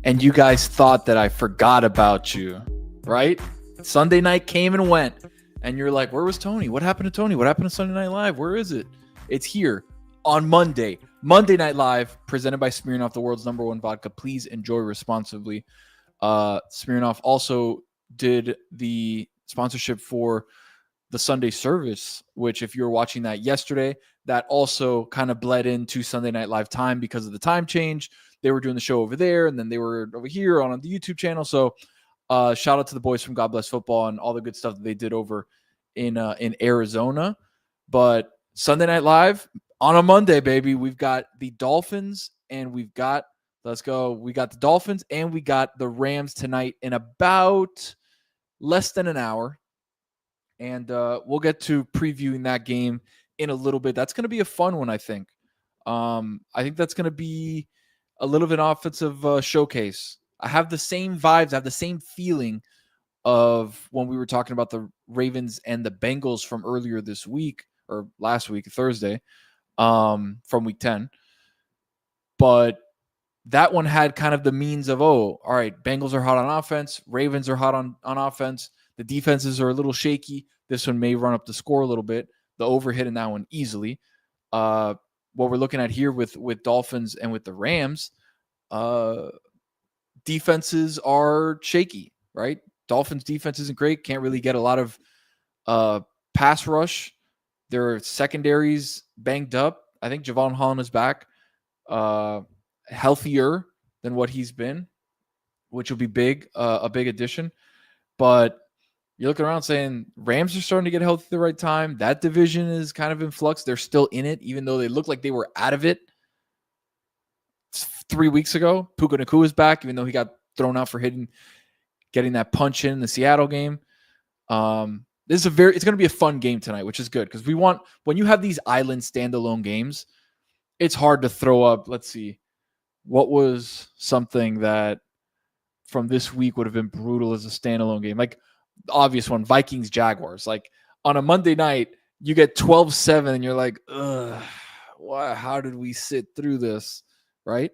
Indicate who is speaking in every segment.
Speaker 1: and you guys thought that I forgot about you, right? Sunday night came and went, and you're like, where was Tony? What happened to Tony? What happened to Sunday Night Live? Where is it? It's here on Monday. Monday Night Live, presented by Smirnoff, the world's #1 vodka. Please enjoy responsibly. Smirnoff also did the sponsorship for the Sunday service, which if you were watching that yesterday, that also kind of bled into Sunday Night Live time because of the time change. They were doing the show over there, and then they were over here on the YouTube channel. So shout out to the boys from God Bless Football and all the good stuff that they did over in Arizona. But Sunday Night Live on a Monday, baby. We've got the Dolphins, and we got the Dolphins, and we got the Rams tonight in about less than an hour. And we'll get to previewing that game in a little bit. That's going to be a fun one, I think. I think that's going to be a little bit offensive showcase. I have the same vibes. I have the same feeling of when we were talking about the Ravens and the Bengals from earlier this week, or last week, Thursday, from week 10. But that one had kind of the means of, all right, Bengals are hot on offense. Ravens are hot on offense. The defenses are a little shaky. This one may run up the score a little bit. The over hit in that one easily. What we're looking at here with Dolphins and with the Rams, defenses are shaky, right? Dolphins defense isn't great. Can't really get a lot of pass rush. Their secondaries banged up. I think Javon Holland is back, healthier than what he's been, which will be big, a big addition. But you're looking around saying Rams are starting to get healthy at the right time. That division is kind of in flux. They're still in it, even though they look like they were out of it 3 weeks ago. Puka Nacua is back, even though he got thrown out for getting that punch in the Seattle game. It's going to be a fun game tonight, which is good because when you have these island standalone games, it's hard to throw up. Let's see, what was something that from this week would have been brutal as a standalone game? Like the obvious one, Vikings Jaguars. Like on a Monday night, you get 12-7 and you're like, ugh, how did we sit through this? Right?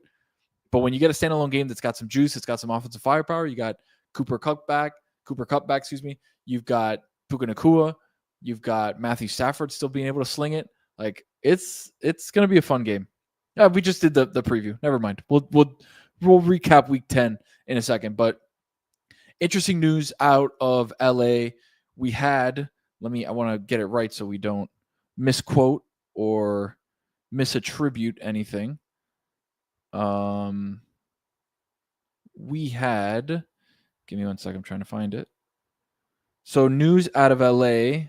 Speaker 1: But when you get a standalone game that's got some juice, it's got some offensive firepower, you got Cooper Kupp back, you've got Puka Nacua, you've got Matthew Stafford still being able to sling it. Like it's going to be a fun game. Yeah, we just did the preview. Never mind. We'll recap week 10 in a second, but interesting news out of LA. We had, I want to get it right so we don't misquote or misattribute anything. We had, give me 1 second, I'm trying to find it. So news out of LA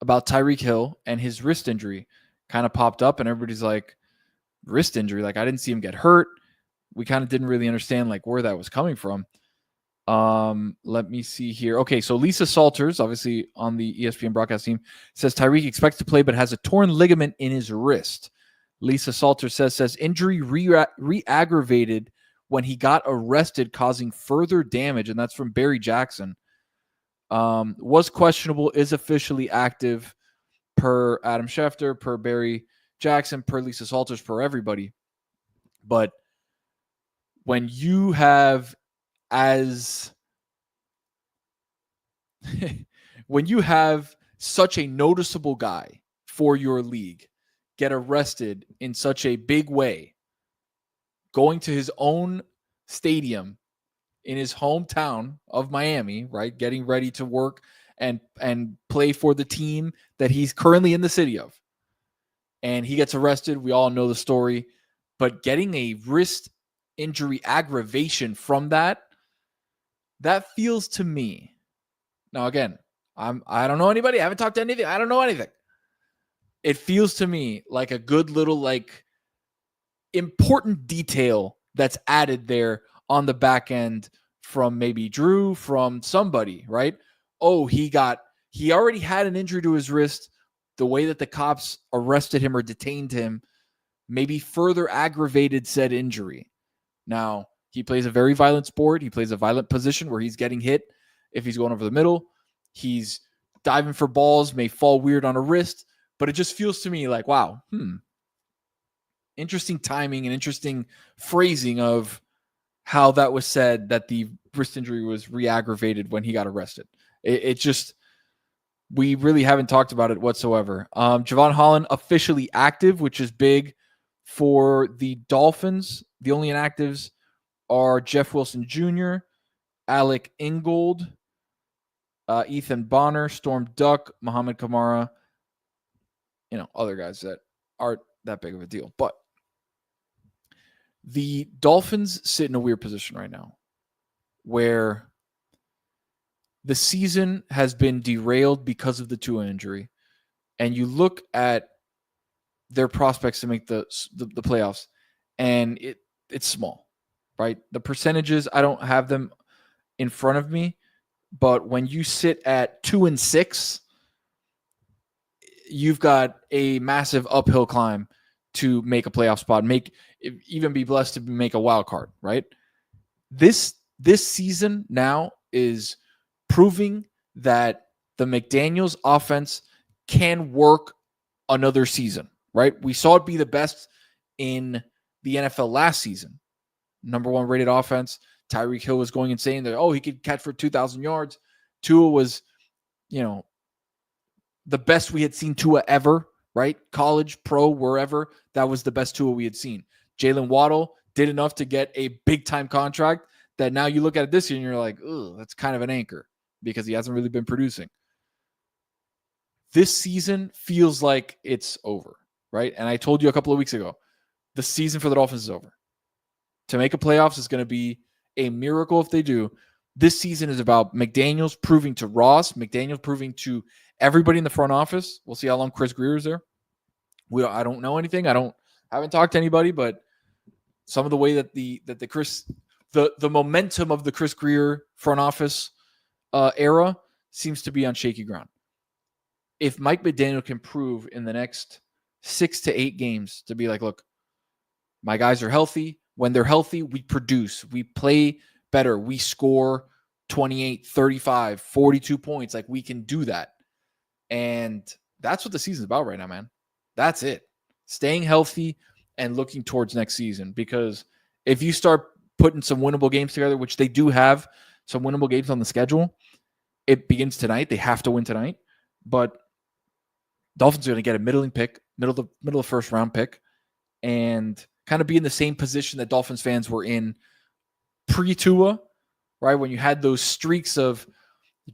Speaker 1: about Tyreek Hill and his wrist injury kind of popped up, and everybody's like, wrist injury? Like, I didn't see him get hurt. We kind of didn't really understand like where that was coming from. Let me see here. Okay, so Lisa Salters, obviously on the ESPN broadcast team, says Tyreek expects to play but has a torn ligament in his wrist. Lisa Salters says injury re-aggravated when he got arrested, causing further damage, and that's from Barry Jackson. Was questionable, is officially active per Adam Schefter, per Barry Jackson, per Lisa Salters, per everybody. But when you have when you have such a noticeable guy for your league get arrested in such a big way, going to his own stadium in his hometown of Miami, right, getting ready to work and play for the team that he's currently in the city of, and he gets arrested. We all know the story, but getting a wrist injury aggravation from that feels to me. Now, again, I don't know anybody. I haven't talked to anything. I don't know anything. It feels to me like a good little like important detail that's added there on the back end from maybe Drew, from somebody, right? Oh, he already had an injury to his wrist. The way that the cops arrested him or detained him maybe further aggravated said injury. Now, he plays a very violent sport. He plays a violent position where he's getting hit. If he's going over the middle, he's diving for balls, may fall weird on a wrist, but it just feels to me like, wow, interesting timing and interesting phrasing of how that was said that the wrist injury was re-aggravated when he got arrested. It just, we really haven't talked about it whatsoever. Javon Holland officially active, which is big for the Dolphins. The only inactives are Jeff Wilson Jr., Alec Ingold, Ethan Bonner, Storm Duck, Muhammad Kamara, other guys that aren't that big of a deal. But the Dolphins sit in a weird position right now where the season has been derailed because of the Tua injury. And you look at their prospects to make the playoffs, and it's small, right? The percentages, I don't have them in front of me, but when you sit at 2-6, you've got a massive uphill climb to make a playoff spot, even be blessed to make a wild card, right? This season now is proving that the McDaniels offense can work another season, right? We saw it be the best in the NFL last season. Number 1 rated offense. Tyreek Hill was going insane. He could catch for 2,000 yards. Tua was, the best we had seen Tua ever, right? College, pro, wherever. That was the best Tua we had seen. Jalen Waddle did enough to get a big-time contract that now you look at it this year and you're like, ugh, that's kind of an anchor because he hasn't really been producing. This season feels like it's over, right? And I told you a couple of weeks ago, the season for the Dolphins is over. To make a playoffs is going to be a miracle if they do. This season is about McDaniels proving to Ross, McDaniels proving to everybody in the front office. We'll see how long Chris Grier is there. I don't know anything. Haven't talked to anybody, but some of the way that the momentum of the Chris Grier front office era seems to be on shaky ground. If Mike McDaniel can prove in the next 6 to 8 games to be like, look, my guys are healthy. When they're healthy, we produce. We play better. We score 28, 35, 42 points. Like, we can do that. And that's what the season's about right now, man. That's it. Staying healthy and looking towards next season. Because if you start putting some winnable games together, which they do have some winnable games on the schedule, it begins tonight. They have to win tonight. But Dolphins are going to get a middle of first round pick and kind of be in the same position that Dolphins fans were in pre-Tua, right? When you had those streaks of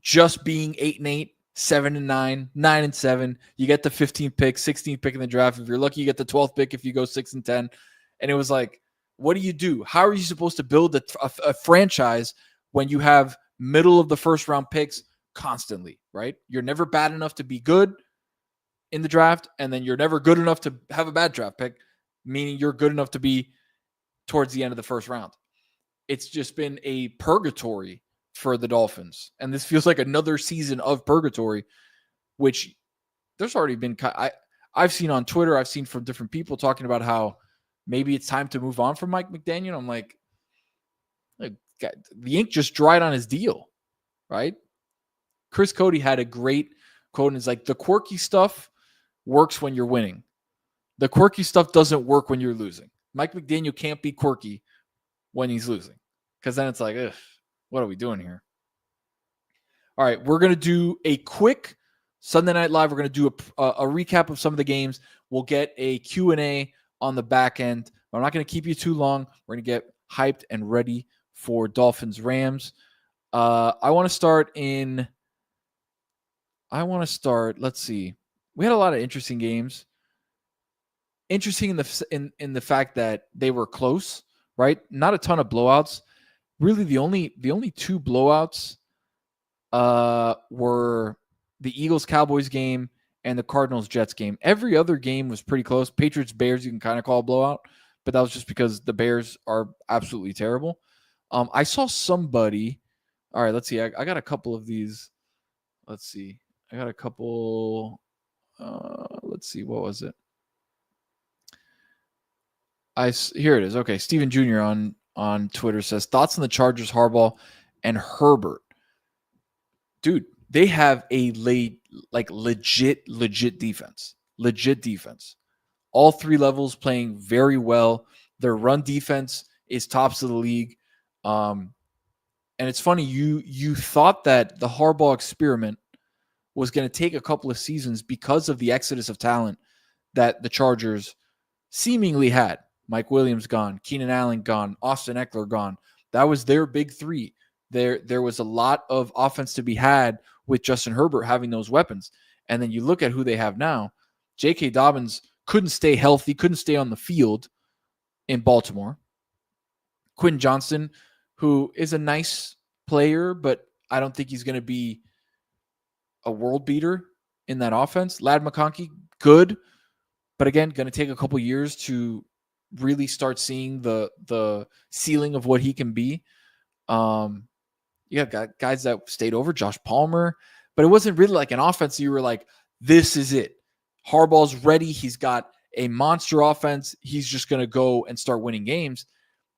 Speaker 1: just being 8-8, 7-9, 9-7, you get the 15th pick, 16th pick in the draft. If you're lucky, you get the 12th pick if you go 6-10. And it was like, what do you do? How are you supposed to build a franchise when you have middle of the first round picks constantly, right? You're never bad enough to be good in the draft, and then you're never good enough to have a bad draft pick, meaning you're good enough to be towards the end of the first round. It's just been a purgatory for the Dolphins. And this feels like another season of purgatory, which there's already been, I've seen on Twitter, I've seen from different people talking about how maybe it's time to move on from Mike McDaniel. I'm like, the ink just dried on his deal, right? Chris Cody had a great quote, and it's like, the quirky stuff works when you're winning. The quirky stuff doesn't work when you're losing. Mike McDaniel can't be quirky when he's losing, because then it's like, ugh, what are we doing here? All right, we're going to do a quick Sunday Night Live. We're going to do a recap of some of the games. We'll get a Q&A on the back end. I'm not going to keep you too long. We're going to get hyped and ready for Dolphins-Rams. I want to start, let's see. We had a lot of interesting games. Interesting in the fact that they were close, right? Not a ton of blowouts. Really, the only 2 blowouts were the Eagles-Cowboys game and the Cardinals-Jets game. Every other game was pretty close. Patriots-Bears, you can kind of call a blowout, but that was just because the Bears are absolutely terrible. I saw somebody. All right, let's see. I got a couple of these. Let's see. I got a couple. Let's see. What was it? Here it is. Okay, Steven Jr. on Twitter says, thoughts on the Chargers, Harbaugh, and Herbert. Dude, they have a legit defense. Legit defense. All 3 levels playing very well. Their run defense is tops of the league. And it's funny, you thought that the Harbaugh experiment was going to take a couple of seasons because of the exodus of talent that the Chargers seemingly had. Mike Williams gone, Keenan Allen gone, Austin Eckler gone. That was their big three. There was a lot of offense to be had with Justin Herbert having those weapons. And then you look at who they have now. J.K. Dobbins couldn't stay healthy, couldn't stay on the field in Baltimore. Quentin Johnston, who is a nice player, but I don't think he's going to be a world beater in that offense. Ladd McConkey, good, but again, going to take a couple years to really start seeing the ceiling of what he can be. You have got guys that stayed over, Josh Palmer, but it wasn't really like an offense. You were like, this is it. Harbaugh's ready. He's got a monster offense. He's just going to go and start winning games.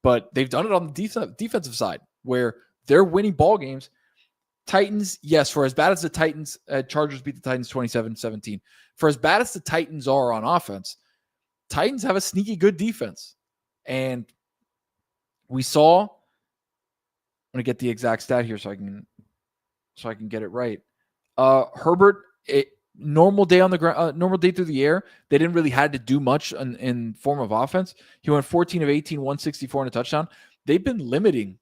Speaker 1: But they've done it on the defensive side where they're winning ball games. Titans, yes, for as bad as the Titans, Chargers beat the Titans 27-17. For as bad as the Titans are on offense, Titans have a sneaky good defense. And we saw, I'm going to get the exact stat here so I can get it right. Herbert, normal day on the ground, normal day through the air. They didn't really had to do much in form of offense. He went 14 of 18, 164 and a touchdown. They've been limiting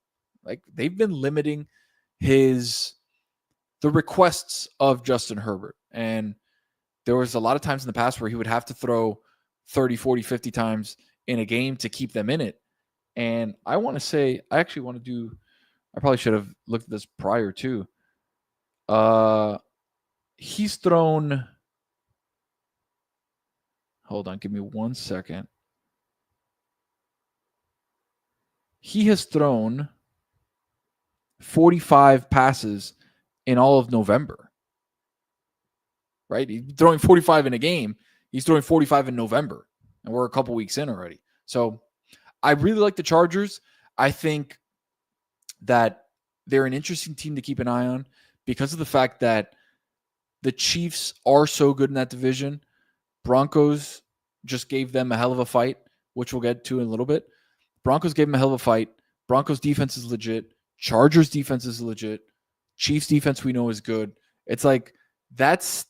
Speaker 1: the requests of Justin Herbert. And there was a lot of times in the past where he would have to throw 30, 40, 50 times in a game to keep them in it. And I probably should have looked at this prior too. He's thrown, hold on, give me 1 second. He has thrown 45 passes in all of November. Right? He's throwing 45 in a game. He's throwing 45 in November. And we're a couple weeks in already. So I really like the Chargers. I think that they're an interesting team to keep an eye on because of the fact that the Chiefs are so good in that division. Broncos just gave them a hell of a fight, which we'll get to in a little bit. Broncos gave them a hell of a fight. Broncos defense is legit. Chargers defense is legit. Chiefs defense we know is good. It's like that's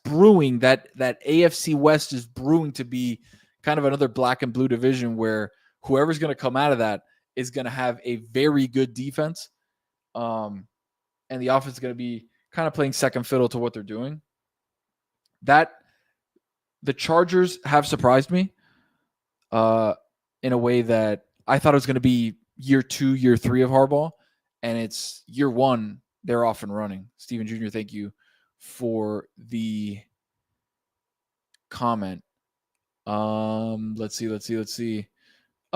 Speaker 1: brewing. That AFC West is brewing to be kind of another black and blue division where whoever's going to come out of that is going to have a very good defense. And the offense is going to be kind of playing second fiddle to what they're doing. That the Chargers have surprised me in a way that I thought it was going to be year 2, year 3 of Harbaugh, and it's year 1. They're off and running. Steven Jr., thank you for the comment. Let's see.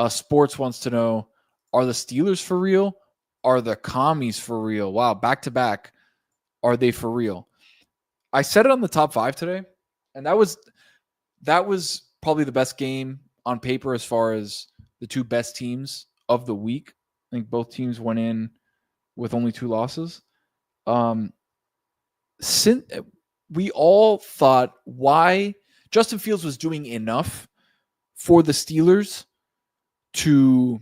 Speaker 1: Sports wants to know, are the Steelers for real? Are the commies for real? Wow, back to back. Are they for real? I said it on the top 5 today, and that was probably the best game on paper as far as the 2 best teams of the week. I think both teams went in with only 2 losses. Since we all thought why Justin Fields was doing enough for the Steelers to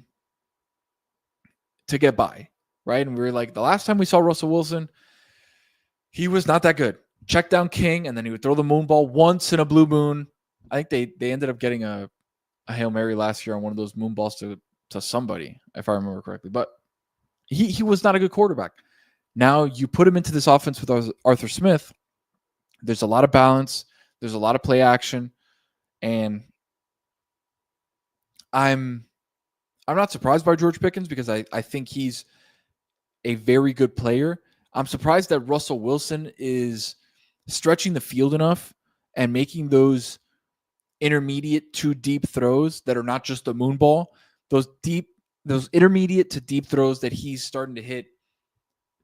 Speaker 1: get by, right? And we were like, the last time we saw Russell Wilson, he was not that good. Check down king, and then he would throw the moon ball once in a blue moon. I think they ended up getting a Hail Mary last year on one of those moon balls to somebody, if I remember correctly. But he was not a good quarterback. Now you put him into this offense with Arthur Smith. There's a lot of balance. There's a lot of play action. And I'm not surprised by George Pickens because I think he's a very good player. I'm surprised that Russell Wilson is stretching the field enough and making those intermediate to deep throws that are not just a moon ball. Those intermediate to deep throws that he's starting to hit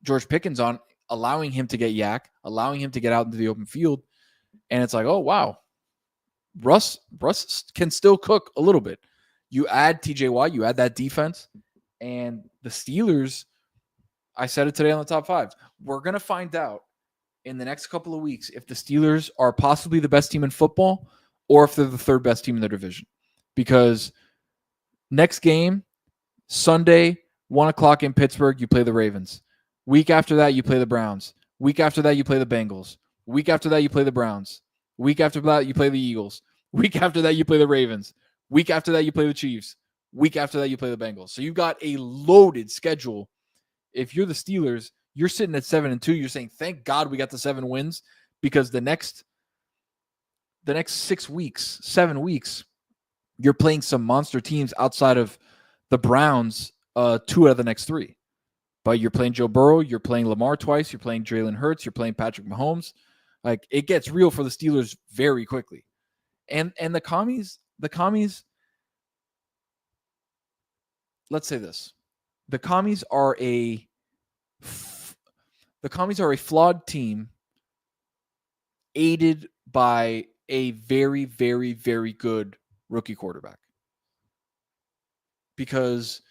Speaker 1: George Pickens on, allowing him to get yak, allowing him to get out into the open field. And it's like, oh, wow. Russ can still cook a little bit. You add TJ Watt, you add that defense, and the Steelers, I said it today on the top 5. We're going to find out in the next couple of weeks if the Steelers are possibly the best team in football or if they're the 3rd best team in their division. Because next game, Sunday, 1 o'clock in Pittsburgh, you play the Ravens. Week after that, you play the Browns. Week after that, you play the Bengals. Week after that, you play the Browns. Week after that, you play the Eagles. Week after that, you play the Ravens. Week after that, you play the Chiefs. Week after that, you play the Bengals. So you've got a loaded schedule. If you're the Steelers, you're sitting at 7-2. You're saying, thank God we got the 7 wins, because the next 6 weeks, 7 weeks, you're playing some monster teams outside of the Browns 2 out of the next 3. But you're playing Joe Burrow, you're playing Lamar twice, you're playing Jalen Hurts, you're playing Patrick Mahomes. Like, it gets real for the Steelers very quickly. And the commies, let's say this. The commies are a flawed team aided by a very, very, very good rookie quarterback. Because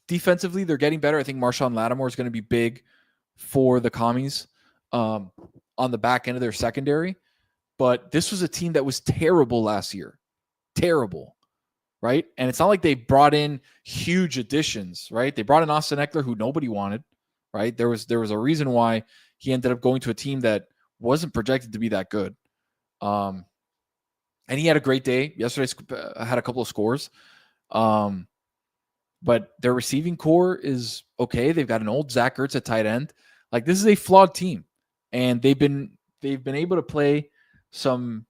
Speaker 1: defensively, they're getting better. I think Marshawn Lattimore is going to be big for the commies on the back end of their secondary. But this was a team that was terrible last year. Terrible, right? And it's not like they brought in huge additions, right? They brought in Austin Eckler, who nobody wanted, right? There was a reason why he ended up going to a team that wasn't projected to be that good. And he had a great day. Yesterday had a couple of scores. But their receiving core is okay. They've got an old Zach Ertz at tight end. Like, this is a flawed team. And they've been able to play some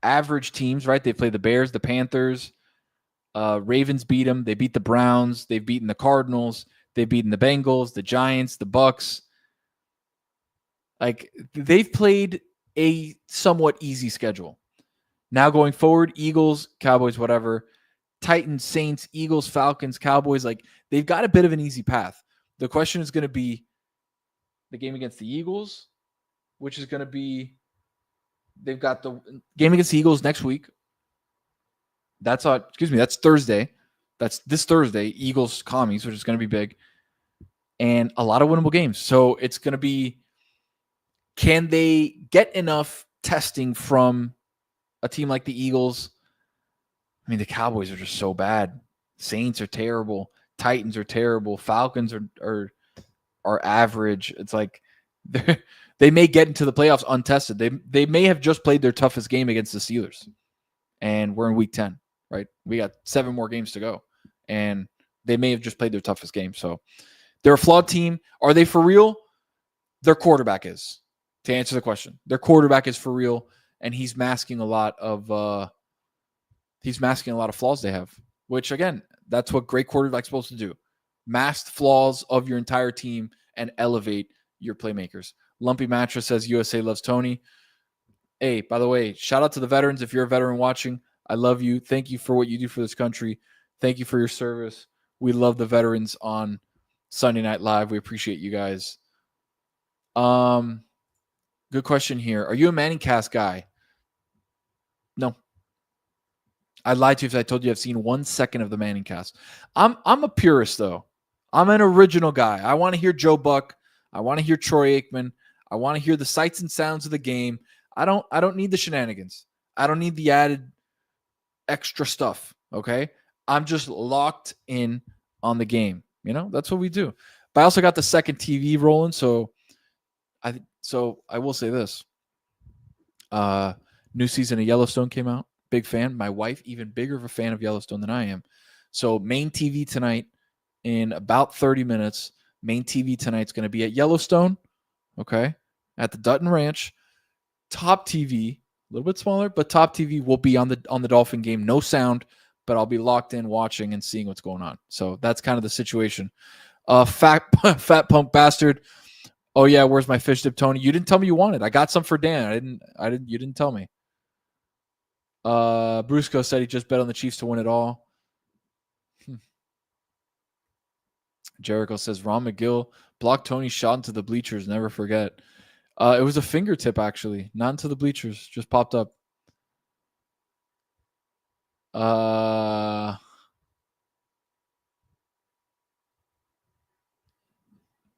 Speaker 1: average teams, right? They played the Bears, the Panthers, Ravens beat them. They beat the Browns. They've beaten the Cardinals. They've beaten the Bengals, the Giants, the Bucks. Like, they've played a somewhat easy schedule. Now going forward, Eagles, Cowboys, whatever, Titans, Saints, Eagles, Falcons, Cowboys, like, they've got a bit of an easy path. The question is going to be the game against the Eagles, which is going to be, they've got the game against the Eagles next week. That's Thursday. That's this Thursday, Eagles commies, which is going to be big. And a lot of winnable games. So it's going to be, can they get enough testing from a team like the Eagles? I mean, the Cowboys are just so bad. Saints are terrible. Titans are terrible. Falcons are average. It's like they may get into the playoffs untested. They may have just played their toughest game against the Steelers. And we're in week 10, right? We got 7 more games to go. And they may have just played their toughest game. So they're a flawed team. Are they for real? Their quarterback is. To answer the question, their quarterback is for real, and he's masking a lot of flaws they have. Which, again, that's what great quarterback's supposed to do: mask flaws of your entire team and elevate your playmakers. Lumpy Mattress says USA loves Tony. Hey, by the way, shout out to the veterans. If you're a veteran watching, I love you. Thank you for what you do for this country. Thank you for your service. We love the veterans on Sunday Night Live. We appreciate you guys. Good question here. Are you a Manning cast guy? No. I'd lie to you if I told you I've seen 1 second of the Manning cast. I'm a purist, though. I'm an original guy. I want to hear Joe Buck. I want to hear Troy Aikman. I want to hear the sights and sounds of the game. I don't need the shenanigans. I don't need the added extra stuff. Okay. I'm just locked in on the game. You know, that's what we do. But I also got the second TV rolling. So I will say this. New season of Yellowstone came out. Big fan. My wife, even bigger of a fan of Yellowstone than I am. So main TV tonight in about 30 minutes. Main TV tonight's going to be at Yellowstone. Okay. At the Dutton Ranch. Top TV, a little bit smaller, but top TV will be on the Dolphin game. No sound, but I'll be locked in watching and seeing what's going on. So that's kind of the situation. Fat punk bastard. Oh yeah, where's my fish dip, Tony? You didn't tell me you wanted. I got some for Dan. You didn't tell me. Brusco said he just bet on the Chiefs to win it all. Jericho says Ron McGill blocked Tony's shot into the bleachers. Never forget. It was a fingertip, actually, not into the bleachers. Just popped up.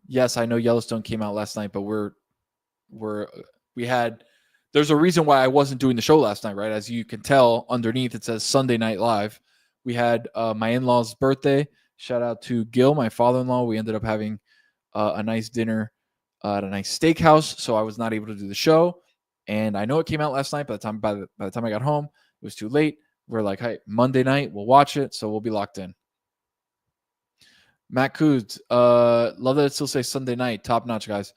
Speaker 1: Yes, I know Yellowstone came out last night, but there's a reason why I wasn't doing the show last night, right? As you can tell, underneath it says Sunday Night Live. We had my in-laws' birthday, Shout out to Gil, my father-in-law. We ended up having a nice dinner at a nice steakhouse, so I was not able to do the show. And I know it came out last night. By the time I got home, it was too late. We're like, hey, Monday night, we'll watch it, so we'll be locked in. Matt Coods, love that it still says Sunday night. Top notch, guys.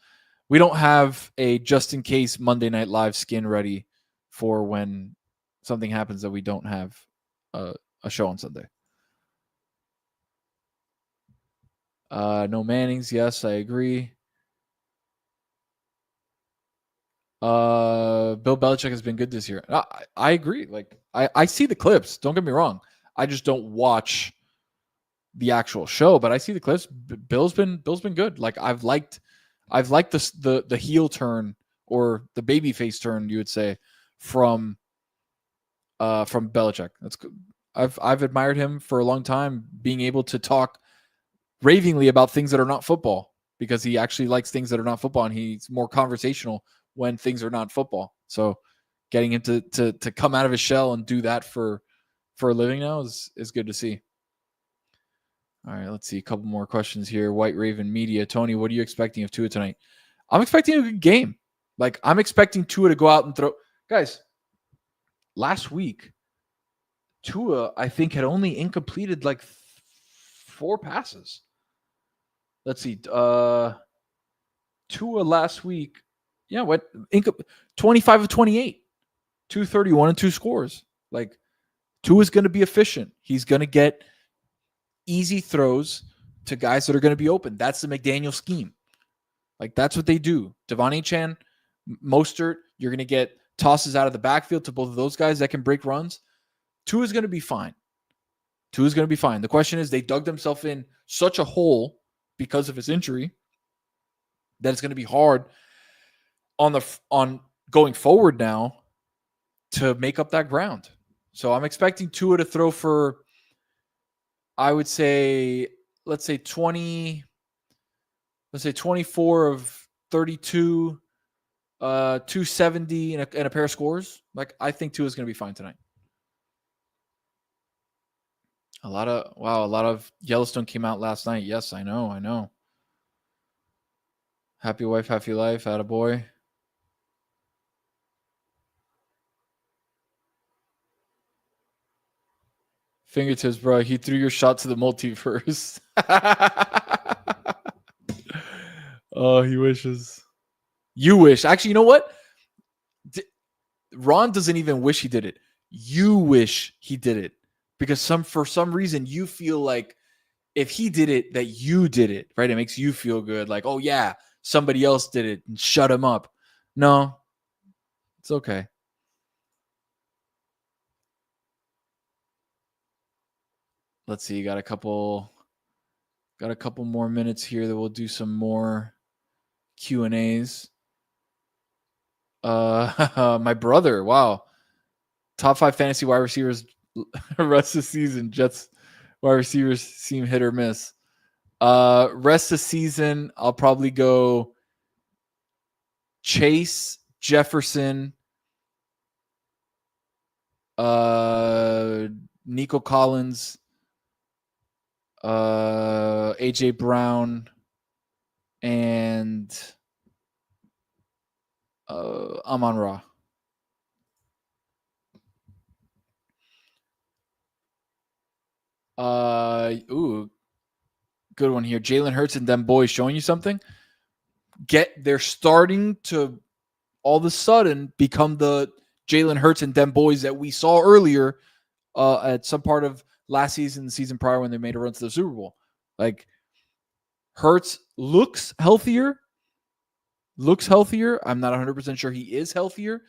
Speaker 1: We don't have a just in case Monday Night Live skin ready for when something happens that we don't have a show on Sunday. No Mannings. Yes, I agree. Bill Belichick has been good this year. I agree. Like I see the clips. Don't get me wrong. I just don't watch the actual show, but I see the clips. Bill's been good. Like I've liked the heel turn or the baby face turn, you would say, from Belichick. That's good. I've admired him for a long time, being able to talk ravingly about things that are not football, because he actually likes things that are not football, and he's more conversational when things are not football. So getting him to come out of his shell and do that for a living now is good to see. All right, let's see a couple more questions here. White Raven Media. Tony, what are you expecting of Tua tonight? I'm expecting a good game. Like, I'm expecting Tua to go out and throw. Guys, last week, Tua, I think, had only incompleted like 4 passes. Let's see. Tua last week, 25 of 28, 231 and 2 scores. Like, Tua's going to be efficient. He's going to get easy throws to guys that are going to be open. That's the McDaniel scheme. Like, that's what they do. Devon Chan, Mostert, you're going to get tosses out of the backfield to both of those guys that can break runs. Tua's going to be fine. Tua's going to be fine. The question is, they dug themselves in such a hole because of his injury that it's going to be hard on going forward now to make up that ground. So I'm expecting Tua to throw for, I would say, let's say 24 of 32, 270 and a pair of scores. Like, I think Tua is going to be fine tonight. A lot of Yellowstone came out last night. Yes, I know. Happy wife, happy life. Attaboy. Fingertips, bro. He threw your shot to the multiverse. Oh, he wishes. You wish. Actually, you know what? Ron doesn't even wish he did it. You wish he did it. Because for some reason, you feel like if he did it, that you did it, right? It makes you feel good. Like, oh, yeah, somebody else did it and shut him up. No, it's okay. Let's see. Got a couple more minutes here that we'll do some more Q&As. My brother, wow. Top 5 fantasy wide receivers rest of the season. Jets wide receivers seem hit or miss. Rest of the season, I'll probably go Chase, Jefferson, Nico Collins, AJ Brown, and Amon-Ra. Good one here. Jalen Hurts and them boys showing you something. They're starting to all of a sudden become the Jalen Hurts and them boys that we saw earlier at some part of last season, the season prior, when they made a run to the Super Bowl. Like, Hurts looks healthier. I'm not 100% sure he is healthier,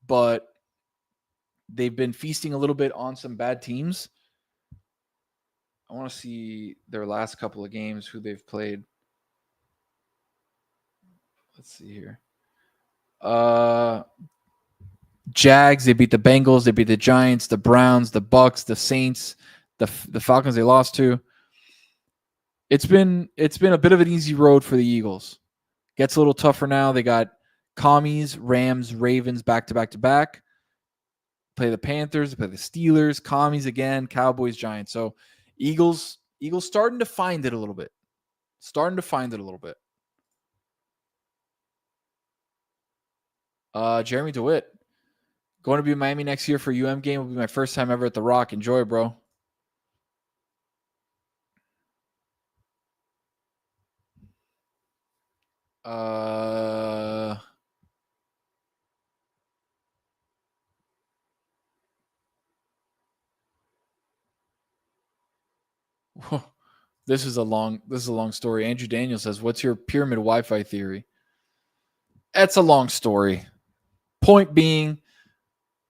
Speaker 1: but they've been feasting a little bit on some bad teams. I want to see their last couple of games, who they've played. Let's see here. Jags, they beat the Bengals, they beat the Giants, the Browns, the Bucks, the Saints, the Falcons they lost to. It's been a bit of an easy road for the Eagles. Gets a little tougher now. They got Commies, Rams, Ravens back to back. Play the Panthers, play the Steelers, Commies again, Cowboys, Giants. So Eagles Eagles starting to find it a little bit. Jeremy DeWitt. Going to be in Miami next year for UM game. Will be my first time ever at the Rock. Enjoy, bro. This is a long story. Andrew Daniel says, "What's your pyramid Wi-Fi theory?" That's a long story. Point being,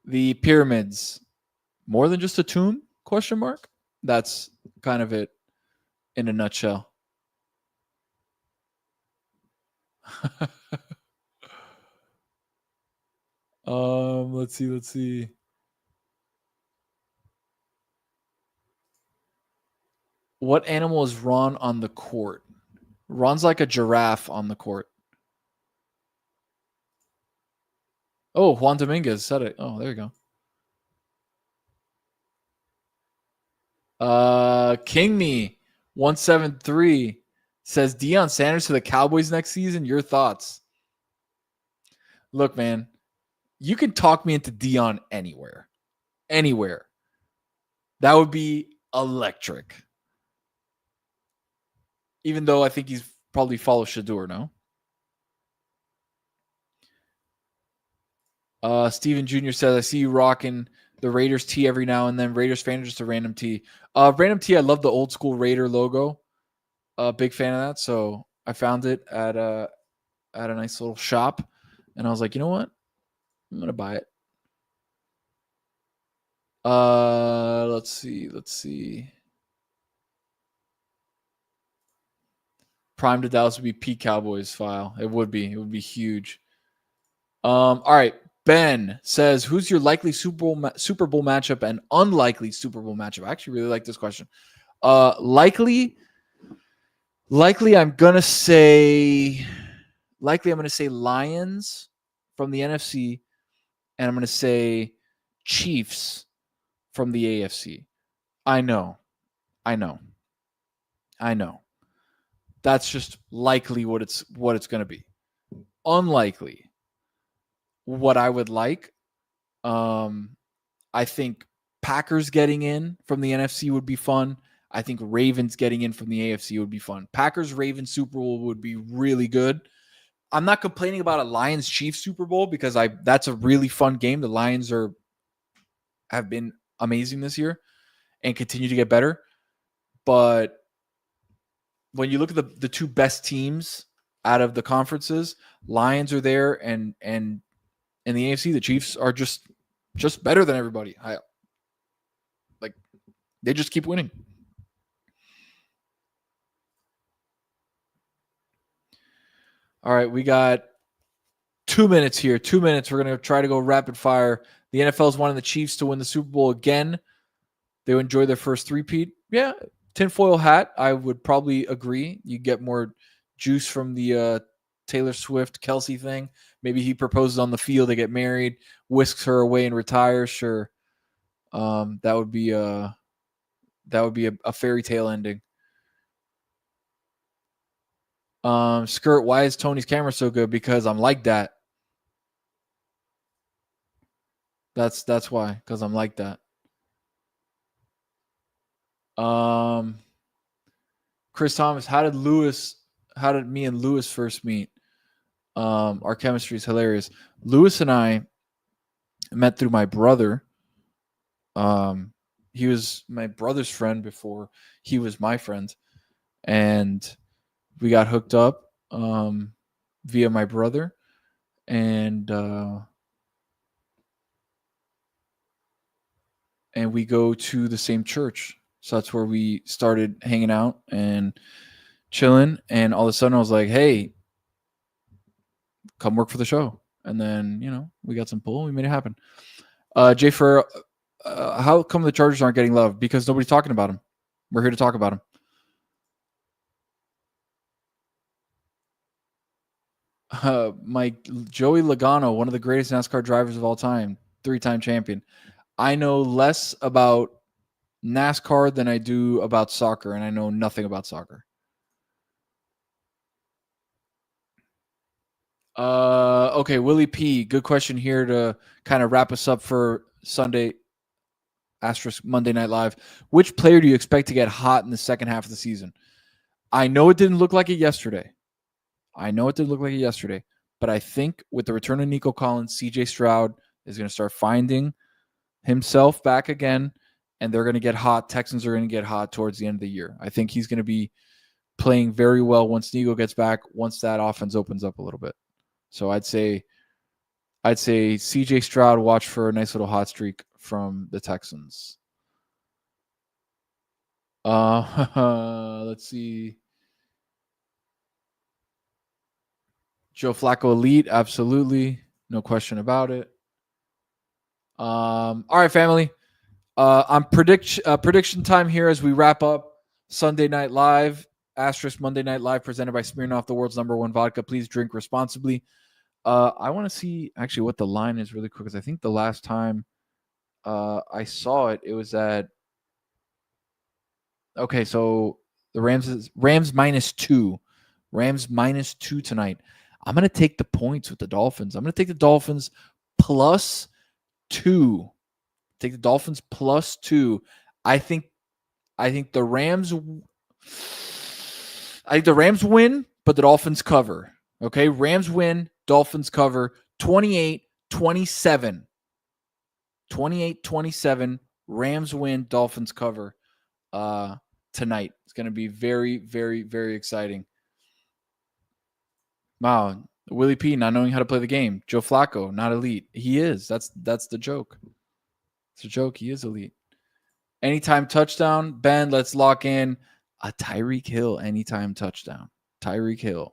Speaker 1: the pyramids, more than just a tomb? Question mark. That's kind of it in a nutshell. Let's see. What animal is Ron on the court? Ron's like a giraffe on the court. Oh, Juan Dominguez said it. Oh, there you go. King Me 173 says Deion Sanders to the Cowboys next season. Your thoughts? Look, man, you can talk me into Deion anywhere. That would be electric. Even though I think he's probably follow Shador, no? Steven Jr. says, I see you rocking the Raiders tee every now and then. Raiders fan or just a random tee? Random tee, I love the old school Raider logo. Big fan of that. So I found it at a nice little shop. And I was like, you know what? I'm going to buy it. Let's see. Prime to Dallas would be Pete Cowboys file. It would be huge. All right. Ben says, who's your likely Super Bowl matchup and unlikely Super Bowl matchup? I actually really like this question. Likely I'm gonna say Lions from the NFC, and I'm gonna say Chiefs from the AFC. I know. That's just likely what it's gonna be. Unlikely. What I would like, I think Packers getting in from the NFC would be fun. I think Ravens getting in from the AFC would be fun. Packers-Ravens Super Bowl would be really good. I'm not complaining about a Lions-Chiefs Super Bowl because that's a really fun game. The Lions have been amazing this year and continue to get better. But when you look at the two best teams out of the conferences, Lions are there, and in the AFC, the Chiefs are just better than everybody. They just keep winning. All right, we got 2 minutes here. 2 minutes. We're going to try to go rapid fire. The NFL is wanting the Chiefs to win the Super Bowl again. They would enjoy their first three-peat. Yeah, tinfoil hat. I would probably agree. You get more juice from the Taylor Swift Kelsey thing. Maybe he proposes on the field, they get married, whisks her away and retires. Sure. That would be a fairy tale ending. Skirt, why is Tony's camera so good? Because I'm like that. That's why, because I'm like that. Chris Thomas, how did me and Lewis first meet? Our chemistry is hilarious. Lewis and I met through my brother. He was my brother's friend before he was my friend, and we got hooked up via my brother, and we go to the same church. So that's where we started hanging out and chilling. And all of a sudden I was like, hey, come work for the show. And then, we got some pull and we made it happen. Jay Ferrer, how come the Chargers aren't getting love? Because nobody's talking about them. We're here to talk about them. Joey Logano, one of the greatest NASCAR drivers of all time, 3-time champion. I know less about NASCAR than I do about soccer, and I know nothing about soccer. Okay, Willie P. Good question here to kind of wrap us up for Sunday * Monday Night Live. Which player do you expect to get hot in the second half of the season? I know it didn't look like it yesterday. But I think with the return of Nico Collins, CJ Stroud is going to start finding himself back again, and they're going to get hot. Texans are going to get hot towards the end of the year. I think he's going to be playing very well once Nico gets back, once that offense opens up a little bit. So I'd say CJ Stroud, watch for a nice little hot streak from the Texans. Let's see. Joe Flacco elite, absolutely. No question about it. All right, family. On prediction time here as we wrap up Sunday Night Live, * Monday Night Live, presented by Smirnoff, the world's #1 vodka. Please drink responsibly. I want to see actually what the line is really quick, because I think the last time I saw it, it was at. Okay, so the Rams -2. Rams -2 tonight. I'm going to take the points with the Dolphins. I'm going to take the Dolphins +2. Take the Dolphins +2. I think the Rams. I think the Rams win, but the Dolphins cover. Okay, Rams win, Dolphins cover. 28-27. 28-27. Rams win, Dolphins cover. Tonight. It's going to be very, very, very exciting. Wow. Willie P not knowing how to play the game. Joe Flacco, not elite. He is. That's the joke. It's a joke. He is elite. Anytime touchdown. Ben, let's lock in a Tyreek Hill anytime touchdown. Tyreek Hill.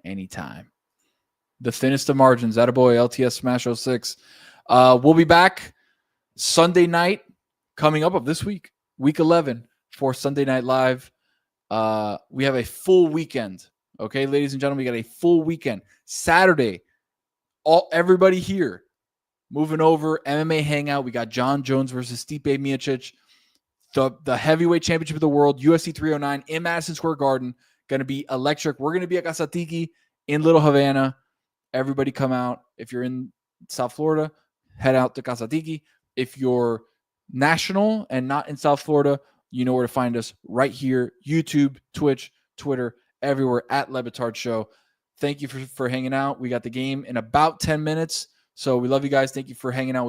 Speaker 1: Anytime. The thinnest of margins. Attaboy, LTS Smash 06. We'll be back Sunday night coming up of this week, week 11, for Sunday Night Live. We have a full weekend. Okay, ladies and gentlemen, we got a full weekend. Saturday, everybody here moving over, MMA hangout. We got John Jones versus Stipe Miocic, the heavyweight championship of the world, UFC 309 in Madison Square Garden. Going to be electric. We're going to be at Casa Tiki in Little Havana. Everybody come out. If you're in South Florida, head out to Casa Tiki. If you're national and not in South Florida, you know where to find us right here. YouTube, Twitch, Twitter, everywhere at LeBatard Show. Thank you for hanging out. We got the game in about 10 minutes. So we love you guys. Thank you for hanging out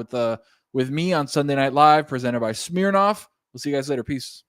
Speaker 1: with me on Sunday Night Live, presented by Smirnoff. We'll see you guys later. Peace.